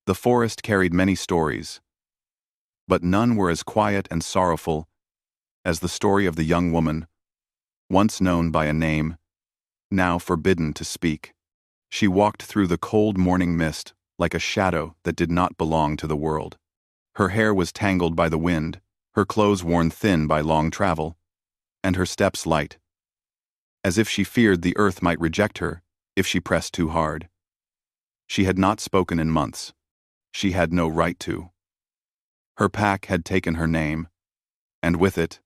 The forest carried many stories, but none were as quiet and sorrowful as the story of the young woman, once known by a name, now forbidden to speak. She walked through the cold morning mist like a shadow that did not belong to the world. Her hair was tangled by the wind, her clothes worn thin by long travel, and her steps light, as if she feared the earth might reject her if she pressed too hard. She had not spoken in months. She had no right to. Her pack had taken her name, and with it,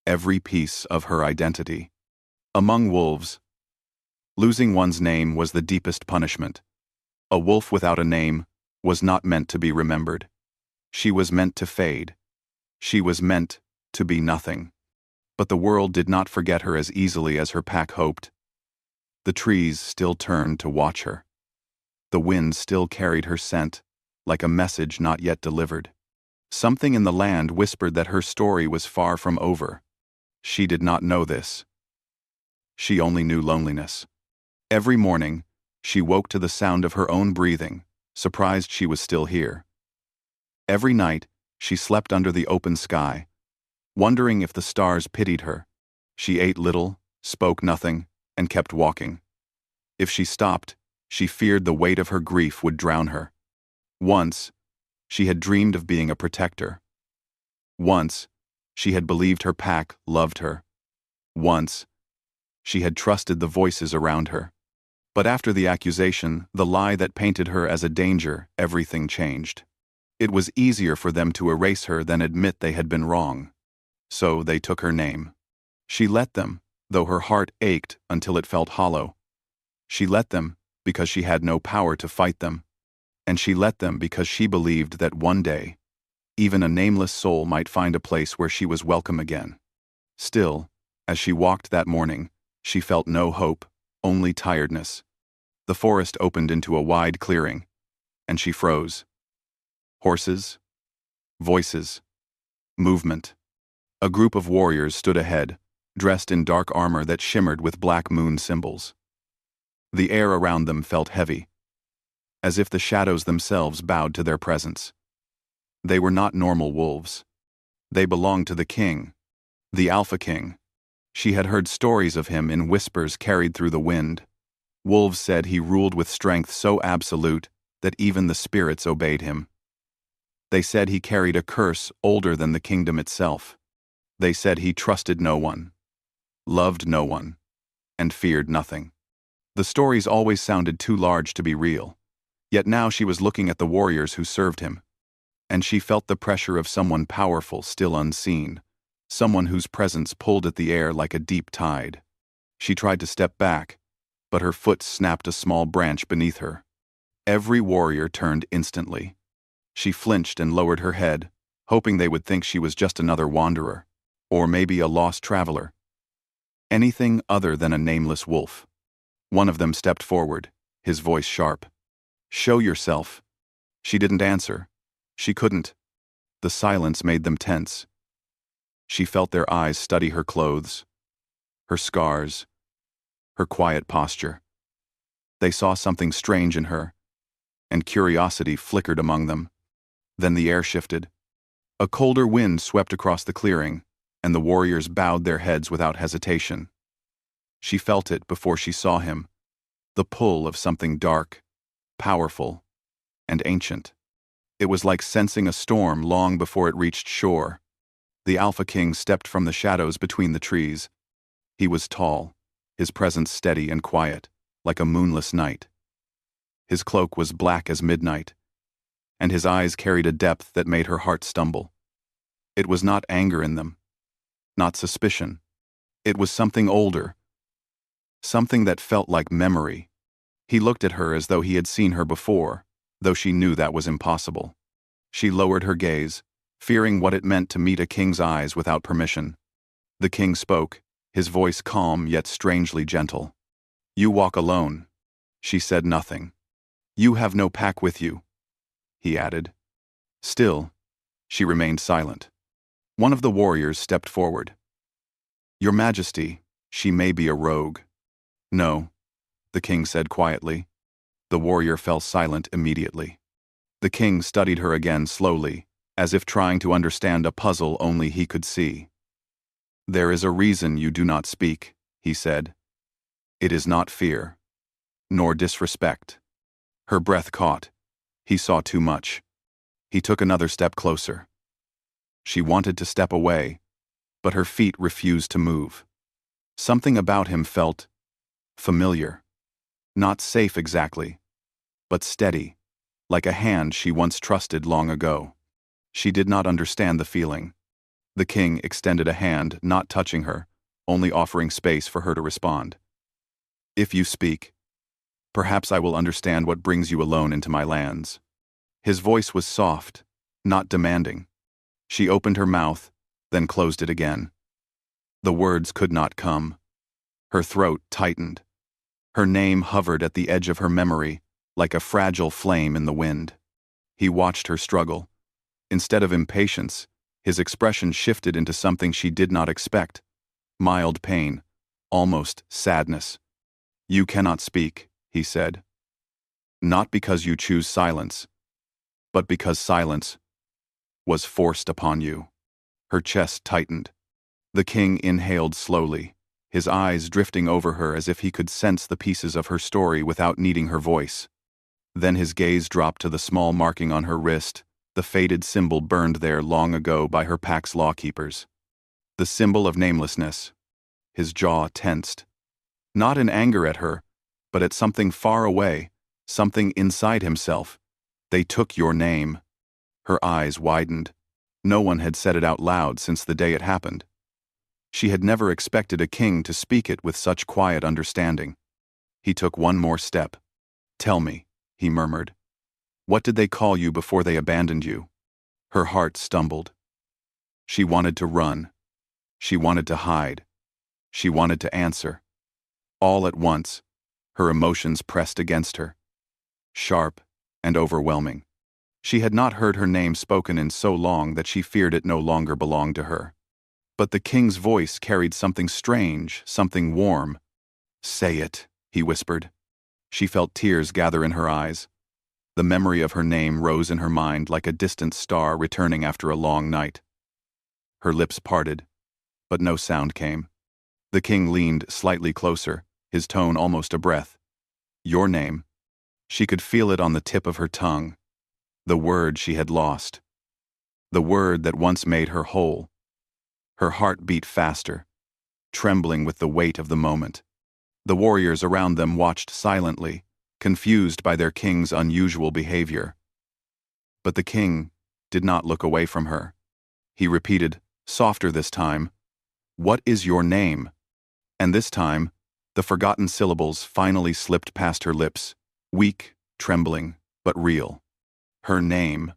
every piece of her identity. Among wolves, losing one's name was the deepest punishment. A wolf without a name was not meant to be remembered. She was meant to fade. She was meant to be nothing. But the world did not forget her as easily as her pack hoped. The trees still turned to watch her. The wind still carried her scent, like a message not yet delivered. Something in the land whispered that her story was far from over. She did not know this. She only knew loneliness. Every morning, she woke to the sound of her own breathing, surprised she was still here. Every night, she slept under the open sky, wondering if the stars pitied her. She ate little, spoke nothing, and kept walking. If she stopped, she feared the weight of her grief would drown her. Once, she had dreamed of being a protector. Once, she had believed her pack loved her. Once, she had trusted the voices around her. But after the accusation, the lie that painted her as a danger, everything changed. It was easier for them to erase her than admit they had been wrong. So they took her name. She let them, though her heart ached until it felt hollow. She let them because she had no power to fight them. And she let them because she believed that one day, even a nameless soul might find a place where she was welcome again. Still, as she walked that morning, she felt no hope, only tiredness. The forest opened into a wide clearing, and she froze. Horses, voices, movement. A group of warriors stood ahead, dressed in dark armor that shimmered with black moon symbols. The air around them felt heavy, as if the shadows themselves bowed to their presence. They were not normal wolves. They belonged to the king, the Alpha King. She had heard stories of him in whispers carried through the wind. Wolves said he ruled with strength so absolute that even the spirits obeyed him. They said he carried a curse older than the kingdom itself. They said he trusted no one, loved no one, and feared nothing. The stories always sounded too large to be real. Yet now she was looking at the warriors who served him, and she felt the pressure of someone powerful still unseen, someone whose presence pulled at the air like a deep tide. She tried to step back, but her foot snapped a small branch beneath her. Every warrior turned instantly. She flinched and lowered her head, hoping they would think she was just another wanderer, or maybe a lost traveler. Anything other than a nameless wolf. One of them stepped forward, his voice sharp. "Show yourself." She didn't answer. She couldn't. The silence made them tense. She felt their eyes study her clothes, her scars, her quiet posture. They saw something strange in her, and curiosity flickered among them. Then the air shifted. A colder wind swept across the clearing, and the warriors bowed their heads without hesitation. She felt it before she saw him, the pull of something dark, powerful, and ancient. It was like sensing a storm long before it reached shore. The Alpha King stepped from the shadows between the trees. He was tall, his presence steady and quiet, like a moonless night. His cloak was black as midnight, and his eyes carried a depth that made her heart stumble. It was not anger in them, not suspicion. It was something older, something that felt like memory. He looked at her as though he had seen her before, though she knew that was impossible. She lowered her gaze, fearing what it meant to meet a king's eyes without permission. The king spoke, his voice calm yet strangely gentle. "You walk alone." She said nothing. "You have no pack with you," he added. Still, she remained silent. One of the warriors stepped forward. "Your Majesty, she may be a rogue." "No," the king said quietly. The warrior fell silent immediately. The king studied her again slowly, as if trying to understand a puzzle only he could see. "There is a reason you do not speak," he said. "It is not fear, nor disrespect." Her breath caught. He saw too much. He took another step closer. She wanted to step away, but her feet refused to move. Something about him felt familiar. Not safe exactly, but steady, like a hand she once trusted long ago. She did not understand the feeling. The king extended a hand, not touching her, only offering space for her to respond. "If you speak, perhaps I will understand what brings you alone into my lands." His voice was soft, not demanding. She opened her mouth, then closed it again. The words could not come. Her throat tightened. Her name hovered at the edge of her memory, like a fragile flame in the wind. He watched her struggle. Instead of impatience, his expression shifted into something she did not expect. Mild pain, almost sadness. "You cannot speak," he said. "Not because you choose silence, but because silence was forced upon you." Her chest tightened. The king inhaled slowly, his eyes drifting over her as if he could sense the pieces of her story without needing her voice. Then his gaze dropped to the small marking on her wrist, the faded symbol burned there long ago by her pack's lawkeepers. The symbol of namelessness. His jaw tensed. Not in anger at her, but at something far away, something inside himself. "They took your name." Her eyes widened. No one had said it out loud since the day it happened. She had never expected a king to speak it with such quiet understanding. He took one more step. "Tell me," he murmured. "What did they call you before they abandoned you?" Her heart stumbled. She wanted to run. She wanted to hide. She wanted to answer. All at once, her emotions pressed against her. Sharp and overwhelming. She had not heard her name spoken in so long that she feared it no longer belonged to her. But the king's voice carried something strange, something warm. "Say it," he whispered. She felt tears gather in her eyes. The memory of her name rose in her mind like a distant star returning after a long night. Her lips parted, but no sound came. The king leaned slightly closer, his tone almost a breath. "Your name." She could feel it on the tip of her tongue. The word she had lost. The word that once made her whole. Her heart beat faster, trembling with the weight of the moment. The warriors around them watched silently, confused by their king's unusual behavior. But the king did not look away from her. He repeated, softer this time, "What is your name?" And this time, the forgotten syllables finally slipped past her lips, weak, trembling, but real. Her name.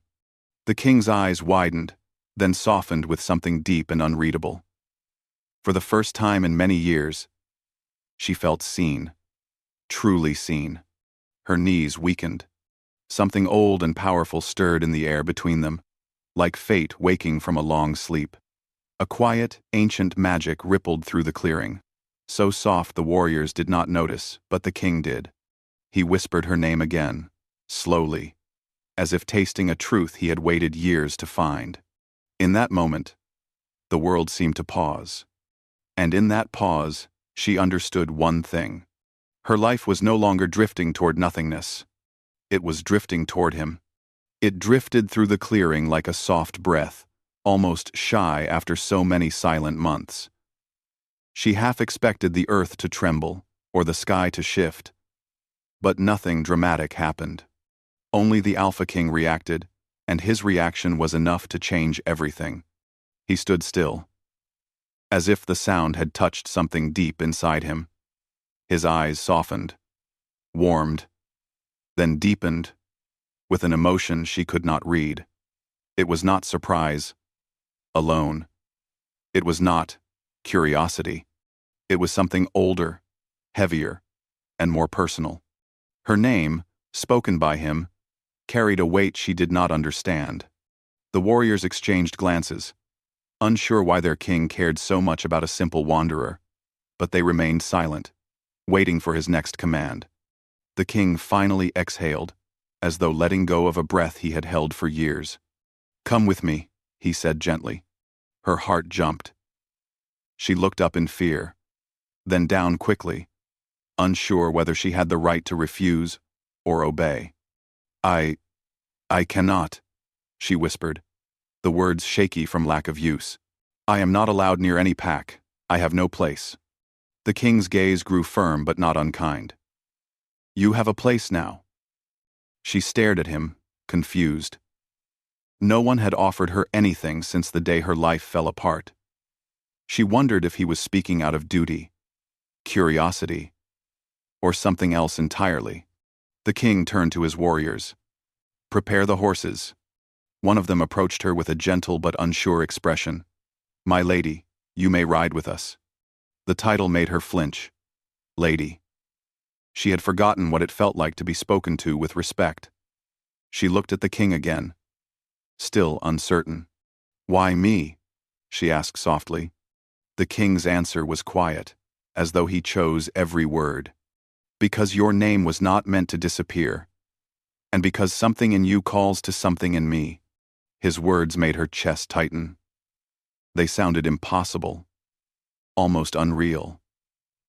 The king's eyes widened, then softened with something deep and unreadable. For the first time in many years, she felt seen. Truly seen. Her knees weakened. Something old and powerful stirred in the air between them, like fate waking from a long sleep. A quiet, ancient magic rippled through the clearing. So soft the warriors did not notice, but the king did. He whispered her name again, slowly, as if tasting a truth he had waited years to find. In that moment, the world seemed to pause. And in that pause, she understood one thing. Her life was no longer drifting toward nothingness. It was drifting toward him. It drifted through the clearing like a soft breath, almost shy after so many silent months. She half expected the earth to tremble, or the sky to shift. But nothing dramatic happened. Only the Alpha King reacted, and his reaction was enough to change everything. He stood still, as if the sound had touched something deep inside him. His eyes softened, warmed, then deepened, with an emotion she could not read. It was not surprise, alone. It was not curiosity. It was something older, heavier, and more personal. Her name, spoken by him, carried a weight she did not understand. The warriors exchanged glances, unsure why their king cared so much about a simple wanderer, but they remained silent, waiting for his next command. The king finally exhaled, as though letting go of a breath he had held for years. "Come with me," he said gently. Her heart jumped. She looked up in fear, then down quickly, unsure whether she had the right to refuse or obey. I cannot," she whispered, the words shaky from lack of use. "I am not allowed near any pack. I have no place." The king's gaze grew firm but not unkind. "You have a place now." She stared at him, confused. No one had offered her anything since the day her life fell apart. She wondered if he was speaking out of duty, curiosity, or something else entirely. The king turned to his warriors. "Prepare the horses." One of them approached her with a gentle but unsure expression. "My lady, you may ride with us." The title made her flinch. Lady. She had forgotten what it felt like to be spoken to with respect. She looked at the king again, still uncertain. "Why me?" she asked softly. The king's answer was quiet, as though he chose every word. "Because your name was not meant to disappear, and because something in you calls to something in me." His words made her chest tighten. They sounded impossible, almost unreal.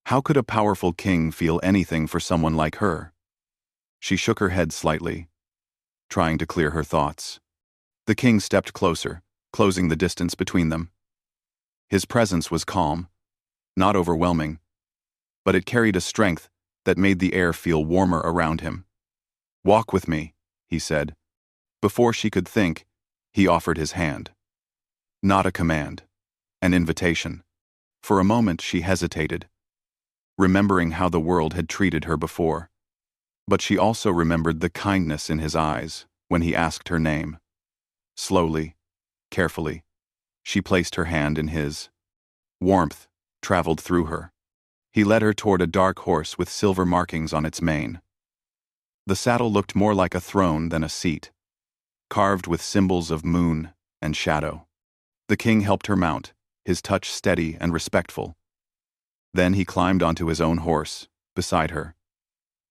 How could a powerful king feel anything for someone like her? She shook her head slightly, trying to clear her thoughts. The king stepped closer, closing the distance between them. His presence was calm, not overwhelming, but it carried a strength that made the air feel warmer around him. "Walk with me," he said. Before she could think, he offered his hand. Not a command, an invitation. For a moment she hesitated, remembering how the world had treated her before. But she also remembered the kindness in his eyes when he asked her name. Slowly, carefully, she placed her hand in his. Warmth traveled through her. He led her toward a dark horse with silver markings on its mane. The saddle looked more like a throne than a seat, carved with symbols of moon and shadow. The king helped her mount, his touch steady and respectful. Then he climbed onto his own horse, beside her.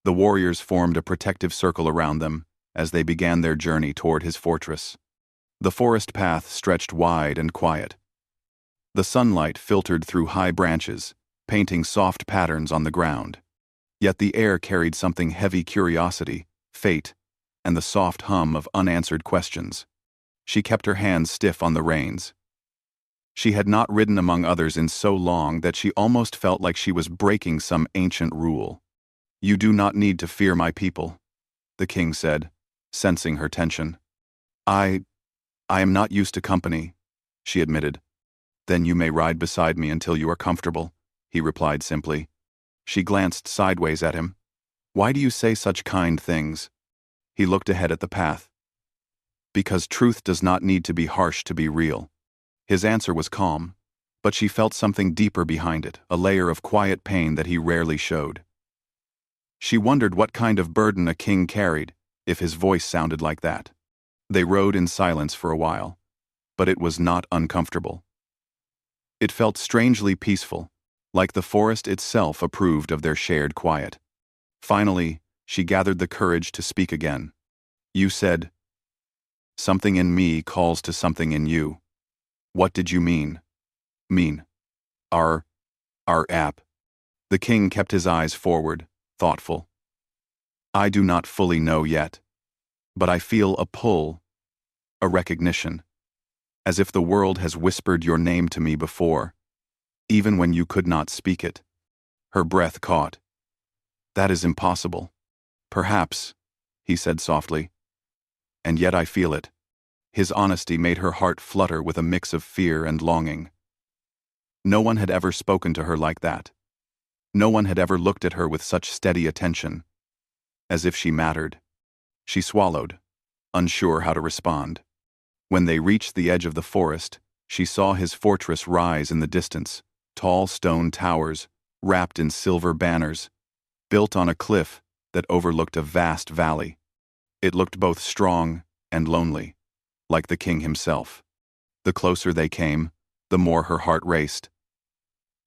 The warriors formed a protective circle around them as they began their journey toward his fortress. The forest path stretched wide and quiet. The sunlight filtered through high branches, painting soft patterns on the ground. Yet the air carried something heavy: curiosity, fate, and the soft hum of unanswered questions. She kept her hands stiff on the reins. She had not ridden among others in so long that she almost felt like she was breaking some ancient rule. "You do not need to fear my people," the king said, sensing her tension. I am not used to company," she admitted. "Then you may ride beside me until you are comfortable," he replied simply. She glanced sideways at him. "Why do you say such kind things?" He looked ahead at the path. "Because truth does not need to be harsh to be real." His answer was calm, but she felt something deeper behind it, a layer of quiet pain that he rarely showed. She wondered what kind of burden a king carried, if his voice sounded like that. They rode in silence for a while, but it was not uncomfortable. It felt strangely peaceful, like the forest itself approved of their shared quiet. Finally, she gathered the courage to speak again. "You said, 'Something in me calls to something in you.' What did you mean?" "Mean? Our app." The king kept his eyes forward, thoughtful. "I do not fully know yet, but I feel a pull, a recognition, as if the world has whispered your name to me before, even when you could not speak it." Her breath caught. "That is impossible." "Perhaps," he said softly. "And yet I feel it." His honesty made her heart flutter with a mix of fear and longing. No one had ever spoken to her like that. No one had ever looked at her with such steady attention, as if she mattered. She swallowed, unsure how to respond. When they reached the edge of the forest, she saw his fortress rise in the distance, tall stone towers, wrapped in silver banners, built on a cliff that overlooked a vast valley. It looked both strong and lonely, like the king himself. The closer they came, the more her heart raced.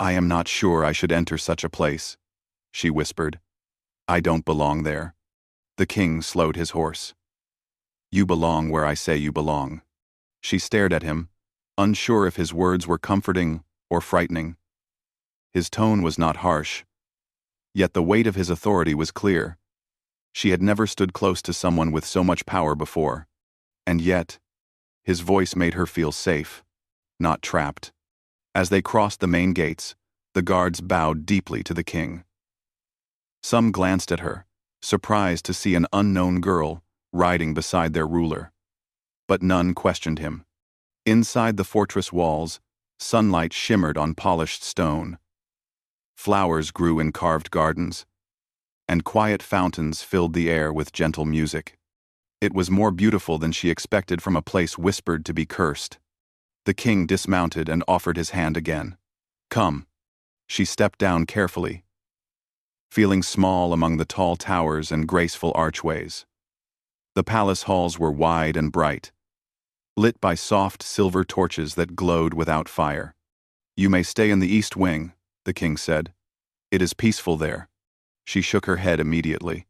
"I am not sure I should enter such a place," she whispered. "I don't belong there." The king slowed his horse. You belong where I say you belong. She stared at him, unsure if his words were comforting or frightening. His tone was not harsh, yet the weight of his authority was clear. She had never stood close to someone with so much power before, and yet, his voice made her feel safe, not trapped. As they crossed the main gates, the guards bowed deeply to the king. Some glanced at her, surprised to see an unknown girl riding beside their ruler. But none questioned him. Inside the fortress walls, sunlight shimmered on polished stone. Flowers grew in carved gardens, and quiet fountains filled the air with gentle music. It was more beautiful than she expected from a place whispered to be cursed. The king dismounted and offered his hand again. Come. She stepped down carefully, feeling small among the tall towers and graceful archways. The palace halls were wide and bright, lit by soft silver torches that glowed without fire. You may stay in the east wing, the king said. It is peaceful there. She shook her head immediately.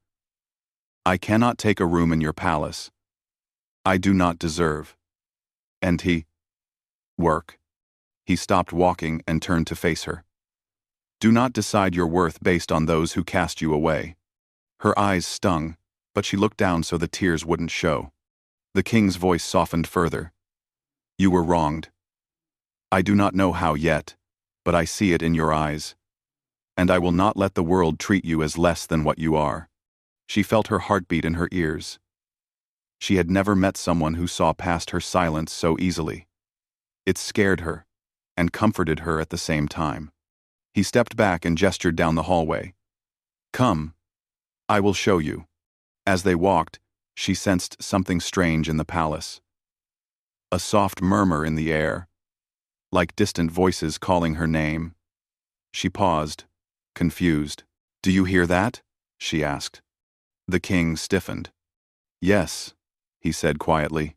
I cannot take a room in your palace. I do not deserve. And work. He stopped walking and turned to face her. Do not decide your worth based on those who cast you away. Her eyes stung, but she looked down so the tears wouldn't show. The king's voice softened further. You were wronged. I do not know how yet, but I see it in your eyes. And I will not let the world treat you as less than what you are. She felt her heartbeat in her ears. She had never met someone who saw past her silence so easily. It scared her, and comforted her at the same time. He stepped back and gestured down the hallway. Come. I will show you. As they walked, she sensed something strange in the palace. A soft murmur in the air, like distant voices calling her name. She paused, confused. Do you hear that? She asked. The king stiffened. Yes, he said quietly.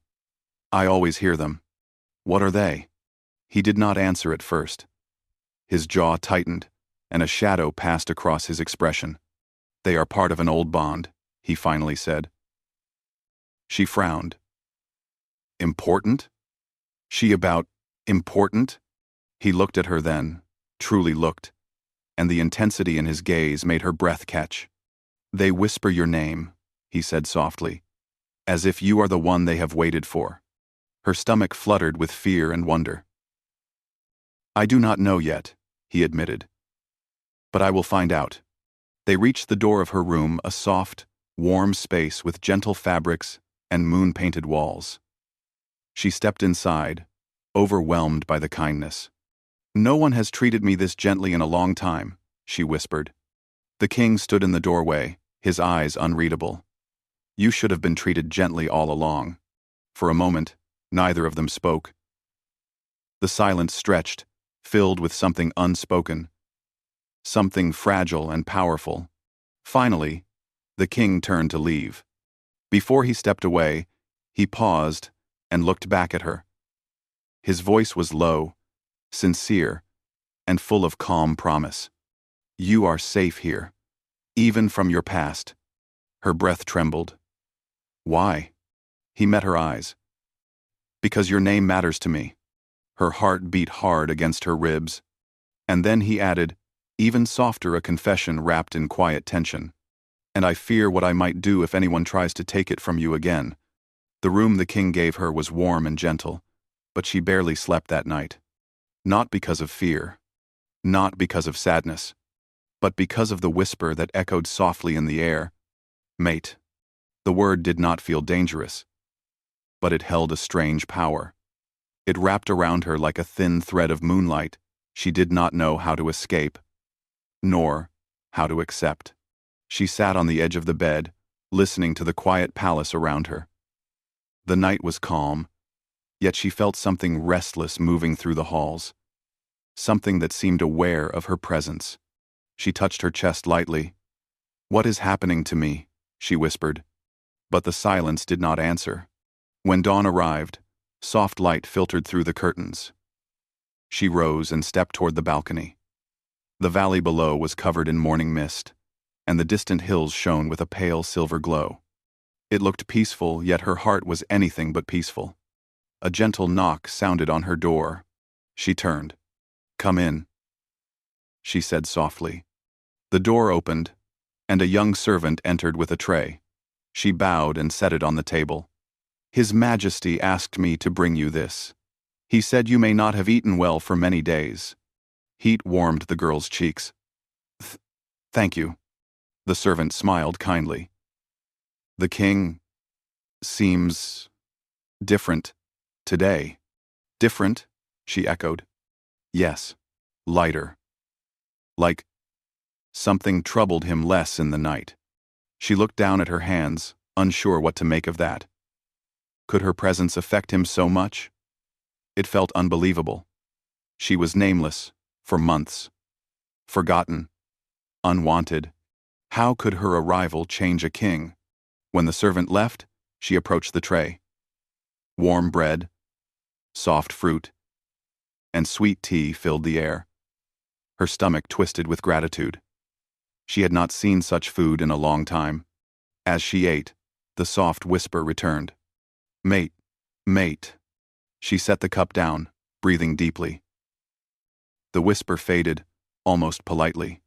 I always hear them. What are they? He did not answer at first. His jaw tightened, and a shadow passed across his expression. They are part of an old bond, he finally said. She frowned. Important? She about important? He looked at her then, truly looked, and the intensity in his gaze made her breath catch. They whisper your name, he said softly, as if you are the one they have waited for. Her stomach fluttered with fear and wonder. I do not know yet, he admitted. But I will find out. They reached the door of her room, a soft, warm space with gentle fabrics and moon-painted walls. She stepped inside, overwhelmed by the kindness. No one has treated me this gently in a long time, she whispered. The king stood in the doorway, his eyes unreadable. You should have been treated gently all along. For a moment, neither of them spoke. The silence stretched, filled with something unspoken, something fragile and powerful. Finally, the king turned to leave. Before he stepped away, he paused and looked back at her. His voice was low, sincere, and full of calm promise. You are safe here, even from your past. Her breath trembled. Why? He met her eyes. Because your name matters to me. Her heart beat hard against her ribs. And then he added, even softer, a confession wrapped in quiet tension. And I fear what I might do if anyone tries to take it from you again. The room the king gave her was warm and gentle, but she barely slept that night. Not because of fear, not because of sadness, but because of the whisper that echoed softly in the air. Mate. The word did not feel dangerous, but it held a strange power. It wrapped around her like a thin thread of moonlight she did not know how to escape, nor how to accept. She sat on the edge of the bed, listening to the quiet palace around her. The night was calm, yet she felt something restless moving through the halls, something that seemed aware of her presence. She touched her chest lightly. What is happening to me? She whispered. But the silence did not answer. When dawn arrived, soft light filtered through the curtains. She rose and stepped toward the balcony. The valley below was covered in morning mist, and the distant hills shone with a pale silver glow. It looked peaceful, yet her heart was anything but peaceful. A gentle knock sounded on her door. She turned. "Come in," she said softly. The door opened, and a young servant entered with a tray. She bowed and set it on the table. "His Majesty asked me to bring you this. He said you may not have eaten well for many days." Heat warmed the girl's cheeks. Thank you." The servant smiled kindly. "The king seems different today." "Different?" she echoed. "Yes, lighter. Like something troubled him less in the night." She looked down at her hands, unsure what to make of that. Could her presence affect him so much? It felt unbelievable. She was nameless, for months. Forgotten. Unwanted. How could her arrival change a king? When the servant left, she approached the tray. Warm bread, soft fruit, and sweet tea filled the air. Her stomach twisted with gratitude. She had not seen such food in a long time. As she ate, the soft whisper returned. "Mate, mate." She set the cup down, breathing deeply. The whisper faded, almost politely.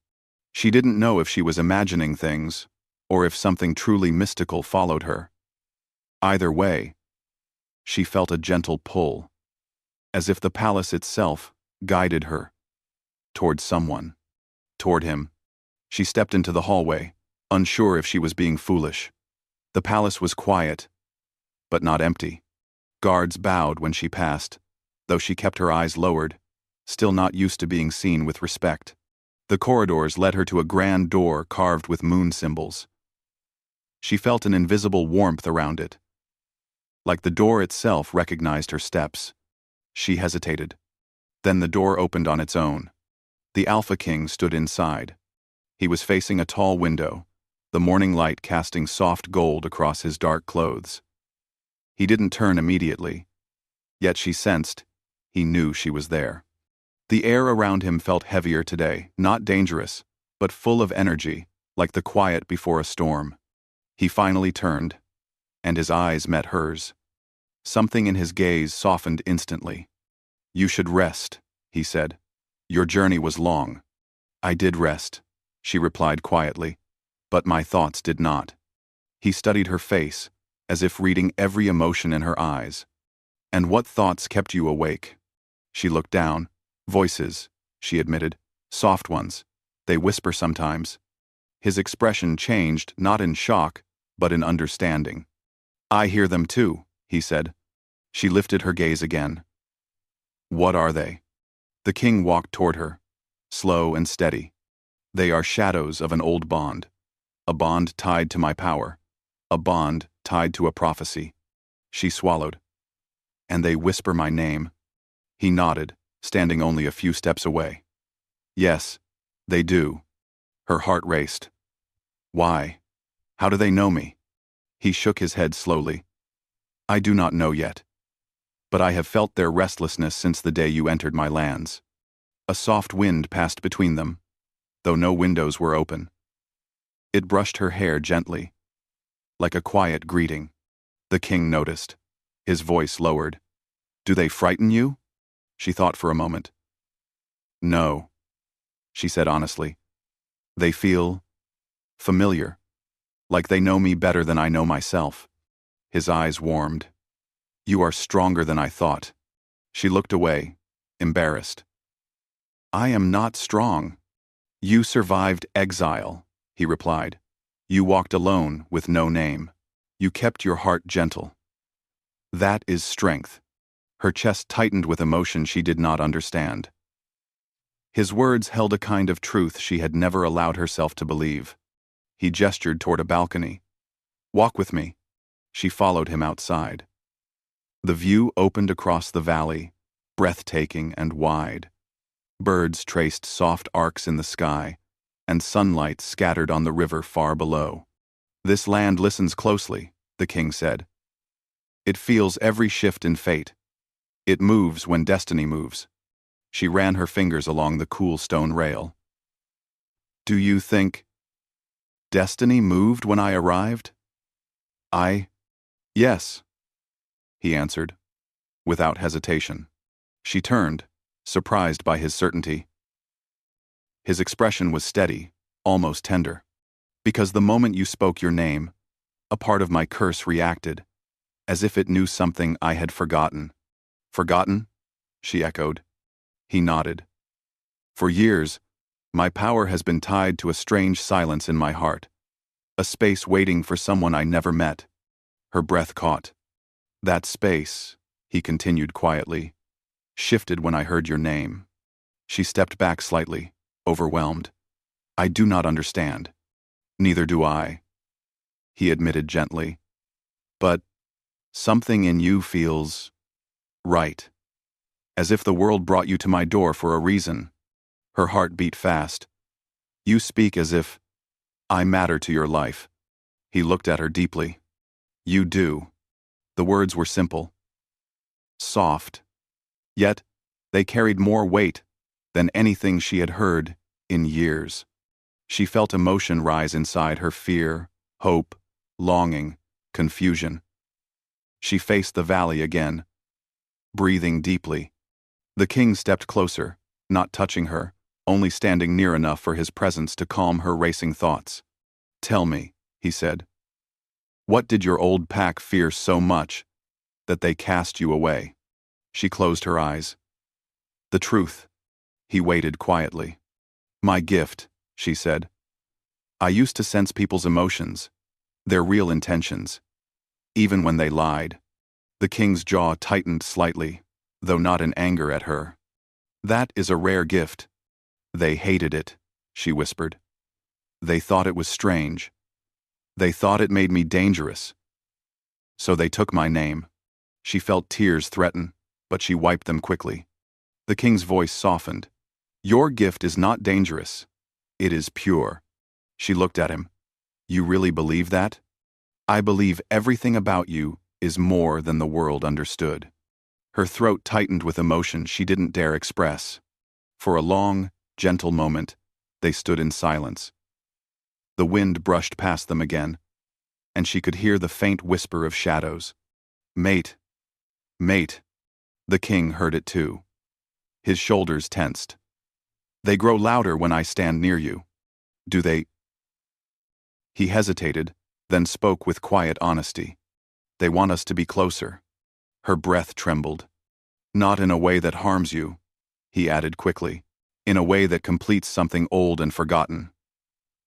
She didn't know if she was imagining things, or if something truly mystical followed her. Either way, she felt a gentle pull, as if the palace itself guided her toward someone, toward him. She stepped into the hallway, unsure if she was being foolish. The palace was quiet, but not empty. Guards bowed when she passed, though she kept her eyes lowered, still not used to being seen with respect. The corridors led her to a grand door carved with moon symbols. She felt an invisible warmth around it. Like the door itself recognized her steps. She hesitated. Then the door opened on its own. The Alpha King stood inside. He was facing a tall window, the morning light casting soft gold across his dark clothes. He didn't turn immediately, yet she sensed he knew she was there. The air around him felt heavier today, not dangerous, but full of energy, like the quiet before a storm. He finally turned, and his eyes met hers. Something in his gaze softened instantly. "You should rest," he said. "Your journey was long." "I did rest," she replied quietly, "but my thoughts did not." He studied her face, as if reading every emotion in her eyes. "And what thoughts kept you awake?" She looked down. "Voices," she admitted. "Soft ones. They whisper sometimes." His expression changed, not in shock, but in understanding. "I hear them too," he said. She lifted her gaze again. "What are they?" The king walked toward her, slow and steady. "They are shadows of an old bond. A bond tied to my power. A bond tied to a prophecy." She swallowed. "And they whisper my name." He nodded, standing only a few steps away. "Yes, they do." Her heart raced. "Why? How do they know me?" He shook his head slowly. "I do not know yet. But I have felt their restlessness since the day you entered my lands." A soft wind passed between them, though no windows were open. It brushed her hair gently, like a quiet greeting. The king noticed. His voice lowered. "Do they frighten you?" She thought for a moment. "No," she said honestly. "They feel familiar, like they know me better than I know myself." His eyes warmed. "You are stronger than I thought." She looked away, embarrassed. "I am not strong." "You survived exile," he replied. "You walked alone with no name. You kept your heart gentle. That is strength." Her chest tightened with emotion she did not understand. His words held a kind of truth she had never allowed herself to believe. He gestured toward a balcony. "Walk with me." She followed him outside. The view opened across the valley, breathtaking and wide. Birds traced soft arcs in the sky, and sunlight scattered on the river far below. "This land listens closely," the king said. "It feels every shift in fate. It moves when destiny moves." She ran her fingers along the cool stone rail. "Do you think Destiny moved when I arrived? Yes, he answered, without hesitation. She turned, surprised by his certainty. His expression was steady, almost tender. Because the moment you spoke your name, a part of my curse reacted, as if it knew something I had forgotten. Forgotten? She echoed. He nodded. For years, my power has been tied to a strange silence in my heart, a space waiting for someone I never met. Her breath caught. That space, he continued quietly, shifted when I heard your name. She stepped back slightly, overwhelmed. I do not understand. Neither do I, he admitted gently. But something in you feels right. As if the world brought you to my door for a reason. Her heart beat fast. You speak as if I matter to your life. He looked at her deeply. You do. The words were simple. Soft. Yet, they carried more weight than anything she had heard in years. She felt emotion rise inside her: fear, hope, longing, confusion. She faced the valley again, breathing deeply. The king stepped closer, not touching her, only standing near enough for his presence to calm her racing thoughts. Tell me, he said. What did your old pack fear so much that they cast you away? She closed her eyes. The truth. He waited quietly. My gift, she said. I used to sense people's emotions, their real intentions, even when they lied. The king's jaw tightened slightly, though not in anger at her. That is a rare gift. They hated it, she whispered. They thought it was strange. They thought it made me dangerous. So they took my name. She felt tears threaten, but she wiped them quickly. The king's voice softened. Your gift is not dangerous. It is pure. She looked at him. You really believe that? I believe everything about you is more than the world understood. Her throat tightened with emotion she didn't dare express. For a long, gentle moment, they stood in silence. The wind brushed past them again, and she could hear the faint whisper of shadows. Mate. Mate. The king heard it too. His shoulders tensed. They grow louder when I stand near you. Do they? He hesitated, then spoke with quiet honesty. They want us to be closer. Her breath trembled. Not in a way that harms you, he added quickly, in a way that completes something old and forgotten.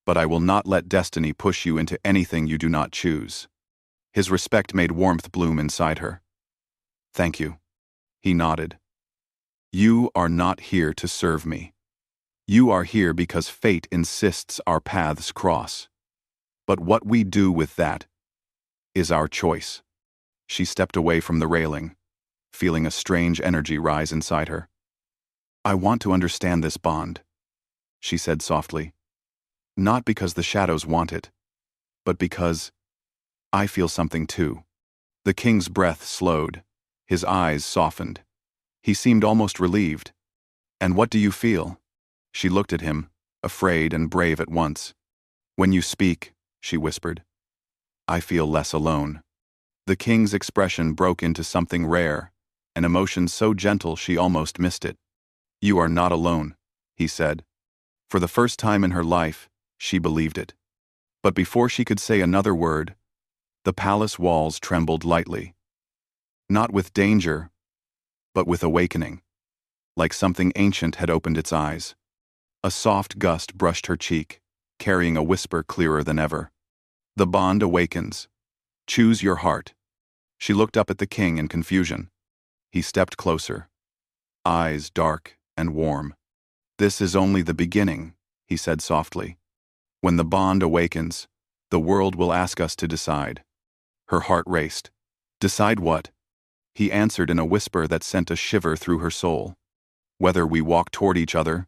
But I will not let destiny push you into anything you do not choose. His respect made warmth bloom inside her. Thank you. He nodded. You are not here to serve me. You are here because fate insists our paths cross. But what we do with that is our choice. She stepped away from the railing, feeling a strange energy rise inside her. I want to understand this bond, she said softly. Not because the shadows want it, but because I feel something too. The king's breath slowed, his eyes softened. He seemed almost relieved. And what do you feel? She looked at him, afraid and brave at once. When you speak, she whispered, I feel less alone. The king's expression broke into something rare, an emotion so gentle she almost missed it. You are not alone, he said. For the first time in her life, she believed it. But before she could say another word, the palace walls trembled lightly. Not with danger, but with awakening. Like something ancient had opened its eyes. A soft gust brushed her cheek, carrying a whisper clearer than ever. The bond awakens. Choose your heart. She looked up at the king in confusion. He stepped closer, eyes dark and warm. This is only the beginning, he said softly. When the bond awakens, the world will ask us to decide. Her heart raced. Decide what? He answered in a whisper that sent a shiver through her soul. Whether we walk toward each other,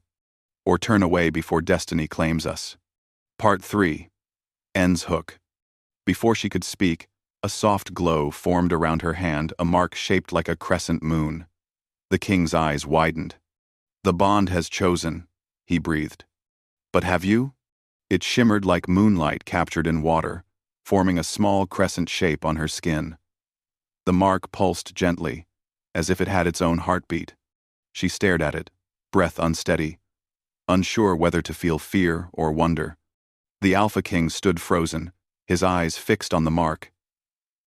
or turn away before destiny claims us. Part 3. N's hook. Before she could speak, a soft glow formed around her hand, a mark shaped like a crescent moon. The king's eyes widened. The bond has chosen, he breathed. But have you? It shimmered like moonlight captured in water, forming a small crescent shape on her skin. The mark pulsed gently, as if it had its own heartbeat. She stared at it, breath unsteady, unsure whether to feel fear or wonder. The Alpha King stood frozen, his eyes fixed on the mark.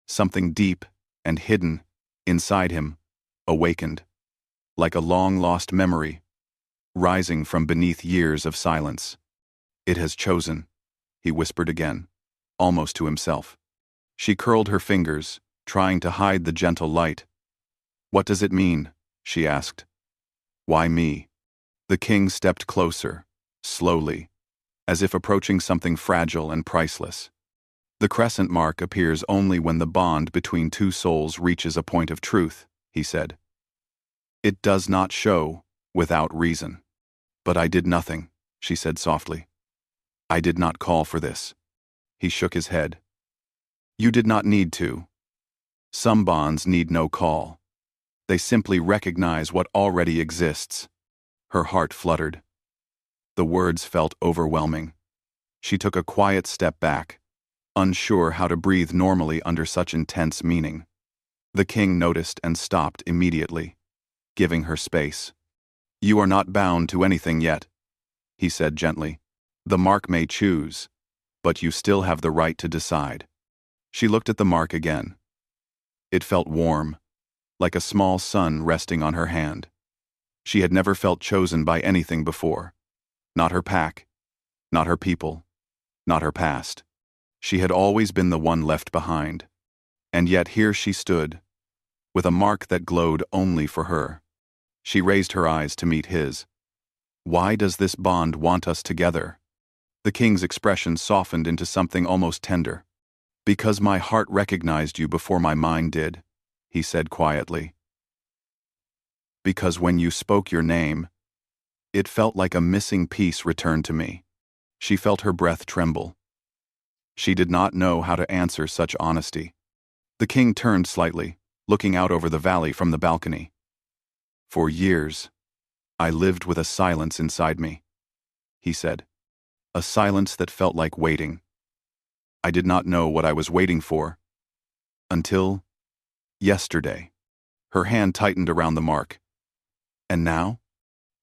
Something deep and hidden inside him awakened, like a long-lost memory, rising from beneath years of silence. "It has chosen," he whispered again, almost to himself. She curled her fingers, trying to hide the gentle light. "What does it mean?" she asked. "Why me?" The king stepped closer, slowly, as if approaching something fragile and priceless. "The crescent mark appears only when the bond between two souls reaches a point of truth," he said. "It does not show without reason." "But I did nothing," she said softly. "I did not call for this." He shook his head. "You did not need to. Some bonds need no call. They simply recognize what already exists." Her heart fluttered. The words felt overwhelming. She took a quiet step back, unsure how to breathe normally under such intense meaning. The king noticed and stopped immediately, giving her space. "You are not bound to anything yet," he said gently. "The mark may choose, but you still have the right to decide." She looked at the mark again. It felt warm, like a small sun resting on her hand. She had never felt chosen by anything before. Not her pack, not her people, not her past. She had always been the one left behind. And yet here she stood, with a mark that glowed only for her. She raised her eyes to meet his. "Why does this bond want us together?" The king's expression softened into something almost tender. "Because my heart recognized you before my mind did," he said quietly. "Because when you spoke your name, it felt like a missing piece returned to me." She felt her breath tremble. She did not know how to answer such honesty. The king turned slightly, looking out over the valley from the balcony. "For years, I lived with a silence inside me," he said. "A silence that felt like waiting. I did not know what I was waiting for. Until yesterday." Her hand tightened around the mark. "And now?"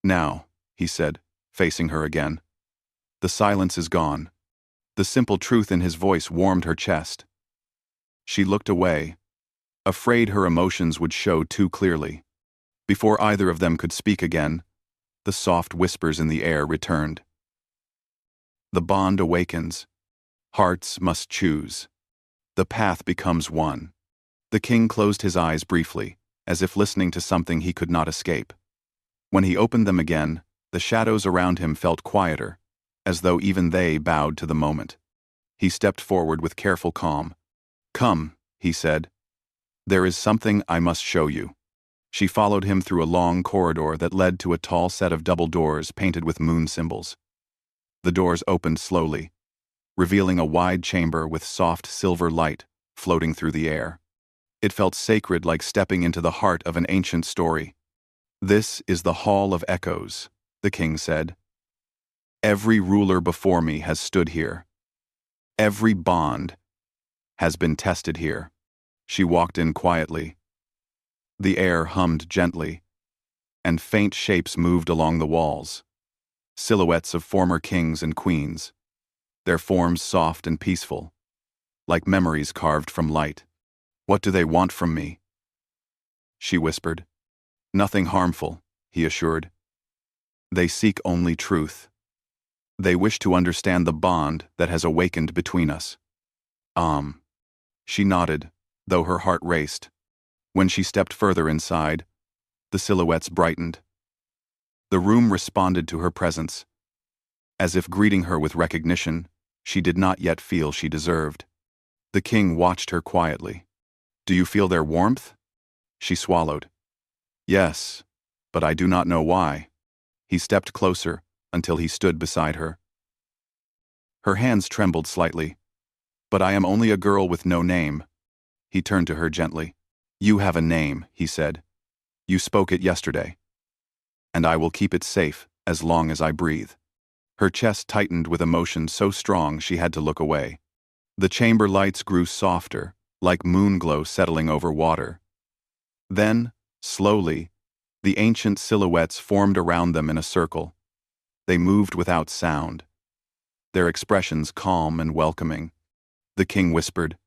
"Now," he said, facing her again. "The silence is gone." The simple truth in his voice warmed her chest. She looked away, afraid her emotions would show too clearly. Before either of them could speak again, the soft whispers in the air returned. "The bond awakens. Hearts must choose. The path becomes one." The king closed his eyes briefly, as if listening to something he could not escape. When he opened them again, the shadows around him felt quieter, as though even they bowed to the moment. He stepped forward with careful calm. "Come," he said. "There is something I must show you." She followed him through a long corridor that led to a tall set of double doors painted with moon symbols. The doors opened slowly, revealing a wide chamber with soft silver light floating through the air. It felt sacred, like stepping into the heart of an ancient story. "This is the Hall of Echoes," the king said. "Every ruler before me has stood here. Every bond has been tested here." She walked in quietly. The air hummed gently, and faint shapes moved along the walls. Silhouettes of former kings and queens, their forms soft and peaceful, like memories carved from light. "What do they want from me?" she whispered. "Nothing harmful," he assured. "They seek only truth. They wish to understand the bond that has awakened between us." She nodded, though her heart raced. When she stepped further inside, the silhouettes brightened. The room responded to her presence, as if greeting her with recognition she did not yet feel she deserved. The king watched her quietly. "Do you feel their warmth?" She swallowed. "Yes, but I do not know why." He stepped closer until he stood beside her. Her hands trembled slightly. "But I am only a girl with no name." He turned to her gently. "You have a name," he said. "You spoke it yesterday. And I will keep it safe as long as I breathe." Her chest tightened with emotion so strong she had to look away. The chamber lights grew softer, like moonglow settling over water. Then, slowly, the ancient silhouettes formed around them in a circle. They moved without sound, their expressions calm and welcoming. The king whispered,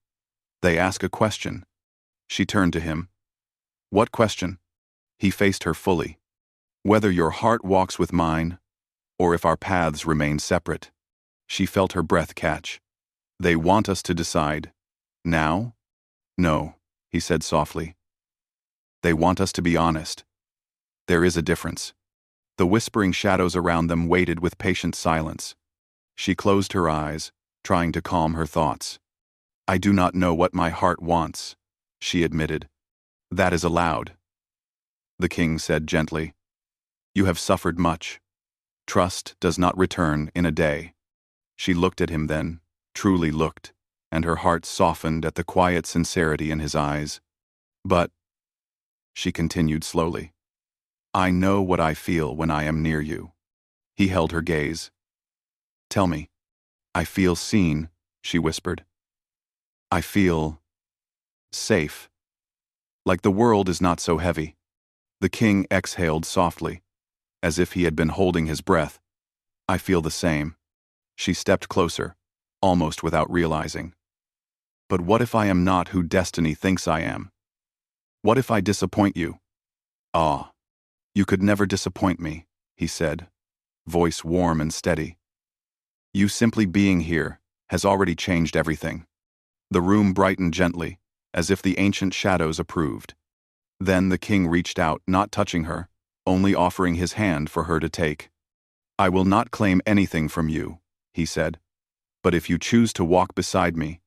"They ask a question." She turned to him. "What question?" He faced her fully. "Whether your heart walks with mine, or if our paths remain separate." She felt her breath catch. "They want us to decide. Now?" "No," he said softly. "They want us to be honest. There is a difference." The whispering shadows around them waited with patient silence. She closed her eyes, trying to calm her thoughts. "I do not know what my heart wants," she admitted. "That is allowed." The king said gently, "You have suffered much. Trust does not return in a day." She looked at him then, truly looked, and her heart softened at the quiet sincerity in his eyes. "But," she continued slowly, "I know what I feel when I am near you." He held her gaze. "Tell me." "I feel seen," she whispered. "I feel safe. Like the world is not so heavy." The king exhaled softly, as if he had been holding his breath. "I feel the same." She stepped closer, almost without realizing. "But what if I am not who destiny thinks I am? What if I disappoint you?" "Ah, you could never disappoint me," he said, voice warm and steady. "You simply being here has already changed everything." The room brightened gently, as if the ancient shadows approved. Then the king reached out, not touching her, only offering his hand for her to take. "I will not claim anything from you," he said, "but if you choose to walk beside me,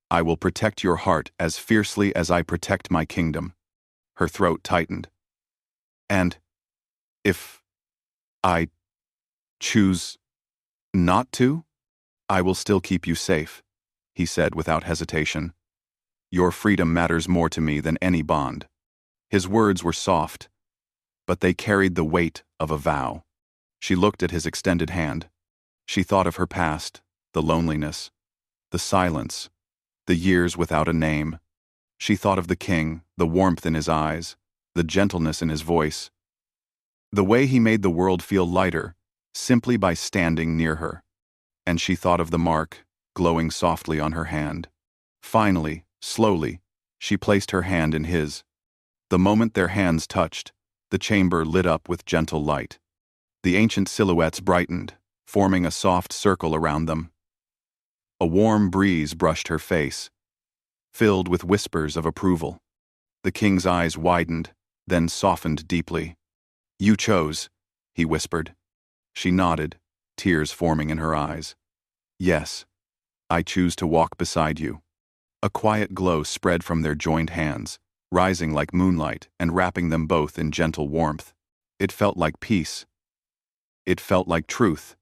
I will protect your heart as fiercely as I protect my kingdom." Her throat tightened. "And if I choose not to, I will still keep you safe," he said without hesitation. "Your freedom matters more to me than any bond." His words were soft, but they carried the weight of a vow. She looked at his extended hand. She thought of her past, the loneliness, the silence, the years without a name. She thought of the king, the warmth in his eyes, the gentleness in his voice, the way he made the world feel lighter simply by standing near her. And she thought of the mark, glowing softly on her hand. Finally, slowly, she placed her hand in his. The moment their hands touched, the chamber lit up with gentle light. The ancient silhouettes brightened, forming a soft circle around them. A warm breeze brushed her face, filled with whispers of approval. The king's eyes widened, then softened deeply. "You chose," he whispered. She nodded, tears forming in her eyes. "Yes, I choose to walk beside you." A quiet glow spread from their joined hands, rising like moonlight and wrapping them both in gentle warmth. It felt like peace. It felt like truth.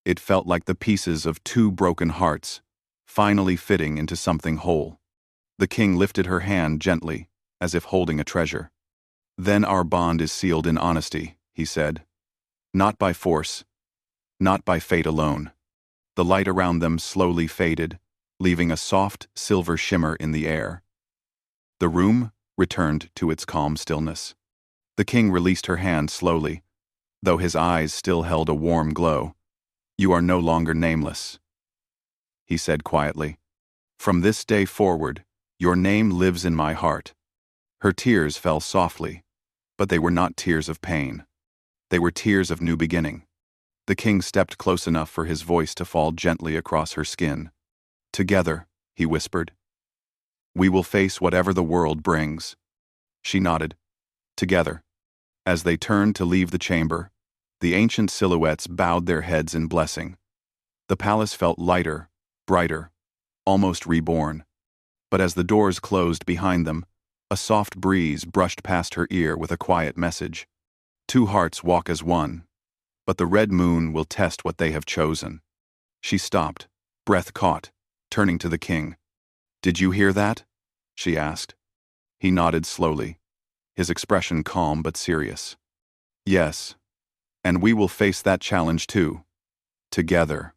It felt like the pieces of two broken hearts, finally fitting into something whole. The king lifted her hand gently, as if holding a treasure. "Then our bond is sealed in honesty," he said. "Not by force, not by fate alone." The light around them slowly faded, leaving a soft, silver shimmer in the air. The room returned to its calm stillness. The king released her hand slowly, though his eyes still held a warm glow. "You are no longer nameless," he said quietly. "From this day forward, your name lives in my heart." Her tears fell softly, but they were not tears of pain. They were tears of new beginning. The king stepped close enough for his voice to fall gently across her skin. "Together," he whispered, "we will face whatever the world brings." She nodded. "Together." As they turned to leave the chamber, the ancient silhouettes bowed their heads in blessing. The palace felt lighter, brighter, almost reborn. But as the doors closed behind them, a soft breeze brushed past her ear with a quiet message. "Two hearts walk as one, but the red moon will test what they have chosen." She stopped, breath caught, turning to the king. "Did you hear that?" she asked. He nodded slowly, his expression calm but serious. "Yes, and we will face that challenge too. together.